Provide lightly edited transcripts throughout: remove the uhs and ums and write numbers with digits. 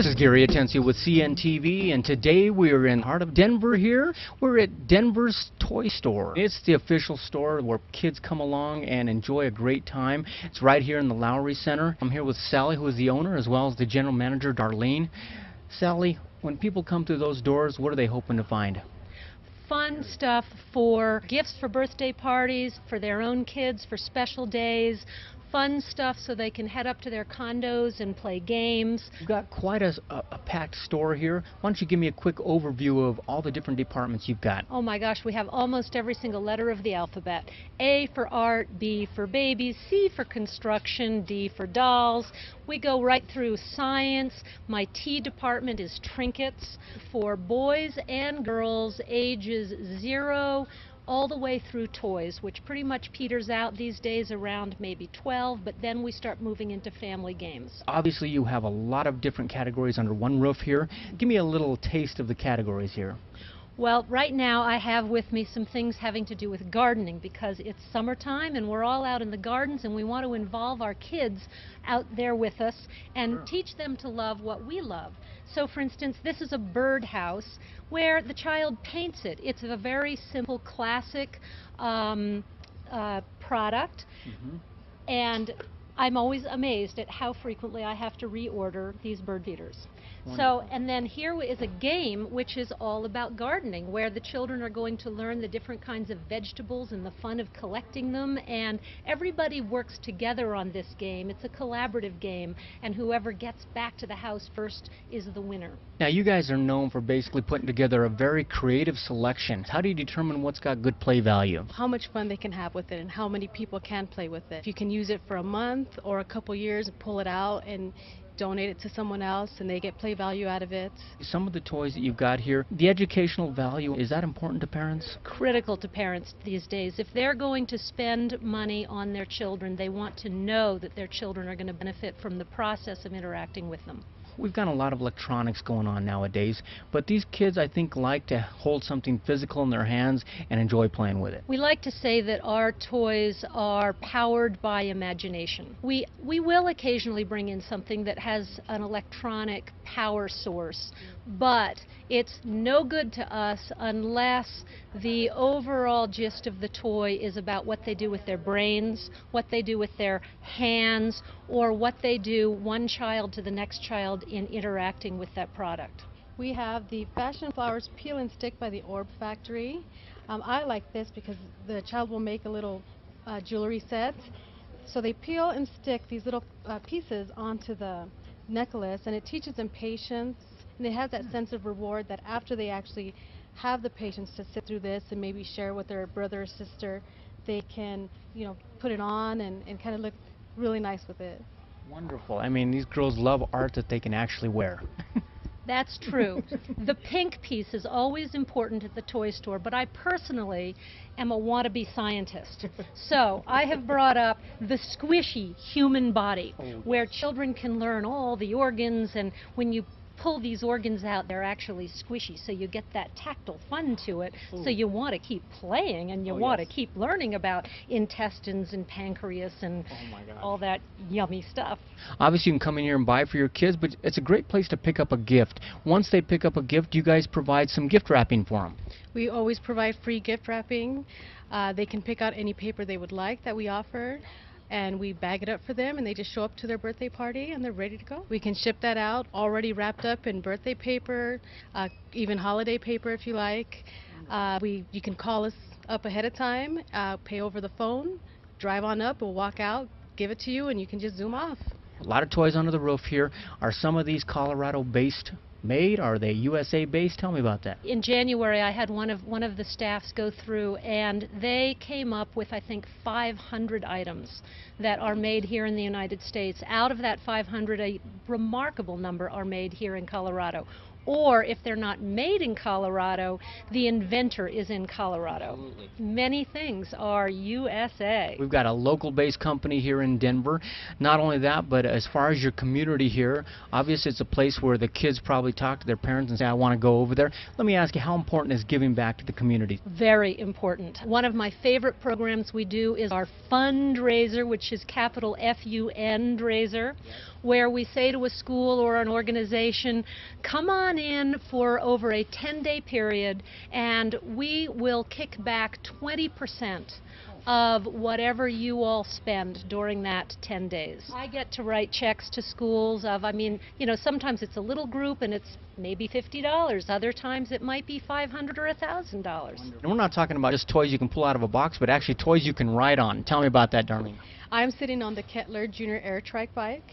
This is Gary Atencio with CNTV, and today we're in the heart of Denver here. We're at Denver's Toy Store. It's the official store where kids come along and enjoy a great time. It's right here in the Lowry Center. I'm here with Sally, who is the owner, as well as the general manager, Darlene. Sally, when people come through those doors, what are they hoping to find? Fun stuff for gifts for birthday parties, for their own kids, for special days. Fun stuff so they can head up to their condos and play games. You've got quite a packed store here. Why don't you give me a quick overview of all the different departments you've got? Oh my gosh, we have almost every single letter of the alphabet. A for art, B for babies, C for construction, D for dolls. We go right through science. My T department is trinkets for boys and girls ages 0 all the way through toys, which pretty much peters out these days around maybe 12, but then we start moving into family games. Obviously you have a lot of different categories under one roof here. Give me a little taste of the categories here. Well, right now I have with me some things having to do with gardening because it's summertime and we're all out in the gardens and we want to involve our kids out there with us and teach them to love what we love. So for instance, this is a birdhouse where the child paints it. It's a very simple, classic product, and I'm always amazed at how frequently I have to reorder these bird feeders. So, and then here is a game which is all about gardening, where the children are going to learn the different kinds of vegetables and the fun of collecting them, and everybody works together on this game. It's a collaborative game, and whoever gets back to the house first is the winner. Now you guys are known for basically putting together a very creative selection. How do you determine what's got good play value? How much fun they can have with it and how many people can play with it. If you can use it for a month or a couple years and pull it out and donate it to someone else and they get play value out of it. Some of the toys that you've got here, the educational value, is that important to parents? Critical to parents these days. If they're going to spend money on their children, they want to know that their children are going to benefit from the process of interacting with them. We've got a lot of electronics going on nowadays, but these kids, I think, like to hold something physical in their hands and enjoy playing with it. We like to say that our toys are powered by imagination. We will occasionally bring in something that has an electronic power source, but it's no good to us unless the overall gist of the toy is about what they do with their brains, what they do with their hands, or what they do one child to the next child in interacting with that product. We have the Fashion Flowers Peel and Stick by the Orb Factory. I like this because the child will make a little jewelry set. So they peel and stick these little pieces onto the necklace, and it teaches them patience, and it has that sense of reward that after they actually have the patience to sit through this and maybe share with their brother or sister, they can, you know, put it on and kind of look really nice with it. Wonderful. I mean, these girls love art that they can actually wear. That's true. The pink piece is always important at the toy store, but I personally am a wannabe scientist. So I have brought up the squishy human body, where children can learn all the organs, and when you pull these organs out, they're actually squishy, so you get that tactile fun to it. So you want to keep playing, and you want to keep learning about intestines and pancreas and all that yummy stuff. Obviously, you can come in here and buy for your kids, but it's a great place to pick up a gift. Once they pick up a gift, you guys provide some gift wrapping for them. We always provide free gift wrapping. They can pick out any paper they would like that we offer, and we bag it up for them, and they just show up to their birthday party and they're ready to go. We can ship that out already wrapped up in birthday paper, even holiday paper if you like. You can call us up ahead of time, pay over the phone, drive on up, we'll walk out, give it to you, and you can just zoom off. A lot of toys under the roof here. Are some of these Colorado-based made? Are they USA-based? Tell me about that. In January, I had one of the staffs go through, and they came up with, I think, 500 items that are made here in the United States. Out of that 500, a remarkable number are made here in Colorado. or if they're not made in Colorado, the inventor is in Colorado. Absolutely. Many things are USA. We've got a local-based company here in Denver. Not only that, but as far as your community here, obviously it's a place where the kids probably talk to their parents and say, I want to go over there. Let me ask you, how important is giving back to the community? Very important. One of my favorite programs we do is our fundraiser, which is capital F-U-N-draiser, where we say to a school or an organization, come on in for over a 10-day period and we will kick back 20% of whatever you all spend during that 10 days. I get to write checks to schools of, sometimes it's a little group and it's maybe $50. Other times it might be $500 or $1,000. And we're not talking about just toys you can pull out of a box, but actually toys you can ride on. Tell me about that, Darlene. I'm sitting on the Kettler Junior Air Trike bike.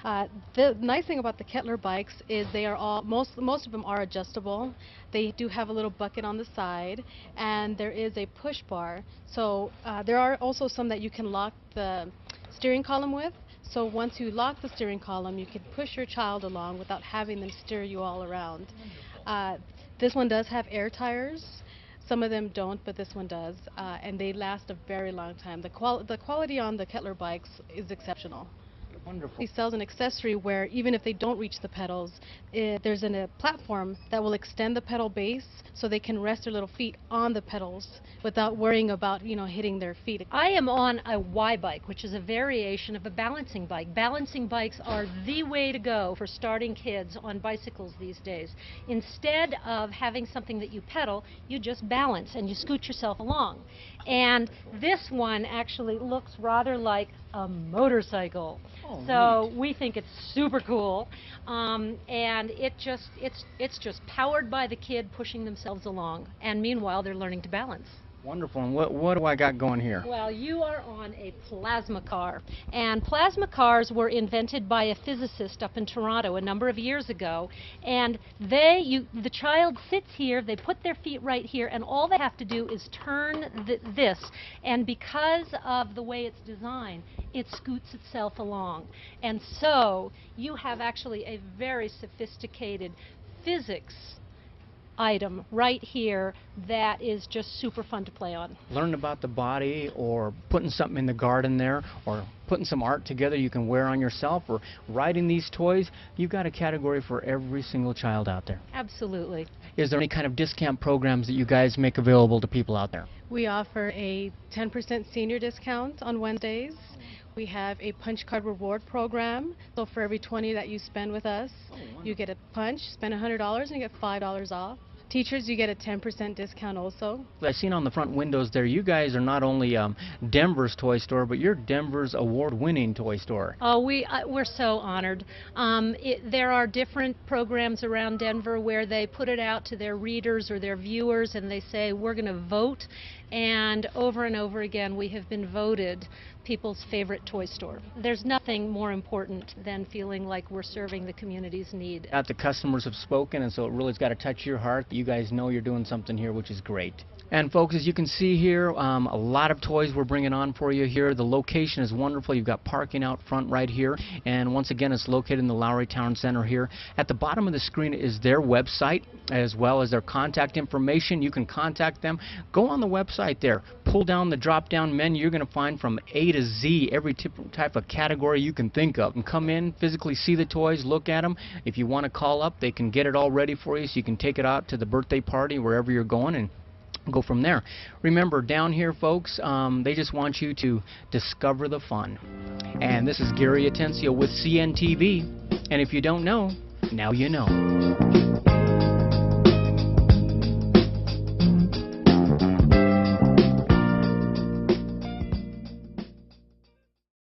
The nice thing about the Kettler bikes is they are all, most of them are adjustable. They do have a little bucket on the side, and there is a push bar. So there are also some that you can lock the steering column with. So once you lock the steering column, you can push your child along without having them steer you all around. This one does have air tires. Some of them don't, but this one does, and they last a very long time. The quality on the Kettler bikes is exceptional. Wonderful. He sells an accessory where even if they don't reach the pedals, there's a platform that will extend the pedal base so they can rest their little feet on the pedals without worrying about, hitting their feet. I am on a Y bike, which is a variation of a balancing bike. Balancing bikes are the way to go for starting kids on bicycles these days. Instead of having something that you pedal, you just balance and you scoot yourself along. And this one actually looks rather like a motorcycle. Oh, so neat. we think it's super cool, and it's just powered by the kid pushing themselves along, and meanwhile they're learning to balance. Wonderful. And what do I got going here? Well, you are on a plasma car, and plasma cars were invented by a physicist up in Toronto a number of years ago, and the child sits here, they put their feet right here, and all they have to do is turn this, and because of the way it's designed, it scoots itself along. And so you have actually a very sophisticated physics item right here that is just super fun to play on. Learn about the body, or putting something in the garden there, or putting some art together you can wear on yourself, or riding these toys. You've got a category for every single child out there. Absolutely. Is there any kind of discount programs that you guys make available to people out there? We offer a 10% senior discount on Wednesdays. We have a punch card reward program. So for every 20 that you spend with us, you get a punch, spend $100 and you get $5 off. Teachers, you get a 10% discount also. I've seen on the front windows there, you guys are not only Denver's toy store, but you're Denver's award-winning toy store. Oh, we're so honored. There are different programs around Denver where they put it out to their readers or their viewers and they say, we're going to vote. And over again, we have been voted people's favorite toy store. There's nothing more important than feeling like we're serving the community's need. The customers have spoken, and so it really's got to touch your heart. You guys know you're doing something here, which is great. And folks, as you can see here, a lot of toys we're bringing on for you here. The location is wonderful. You've got parking out front right here, and once again, it's located in the Lowry Town Center here. At the bottom of the screen is their website, as well as their contact information. You can contact them. Go on the website there. Pull down the drop-down menu. You're going to find from A to Z every type of category you can think of. And come in, physically see the toys, look at them. If you want to call up, they can get it all ready for you, so you can take it out to the birthday party, wherever you're going, and go from there. Remember, down here, folks, they just want you to discover the fun. And this is Gary Atencio with CNTV. And if you don't know, now you know.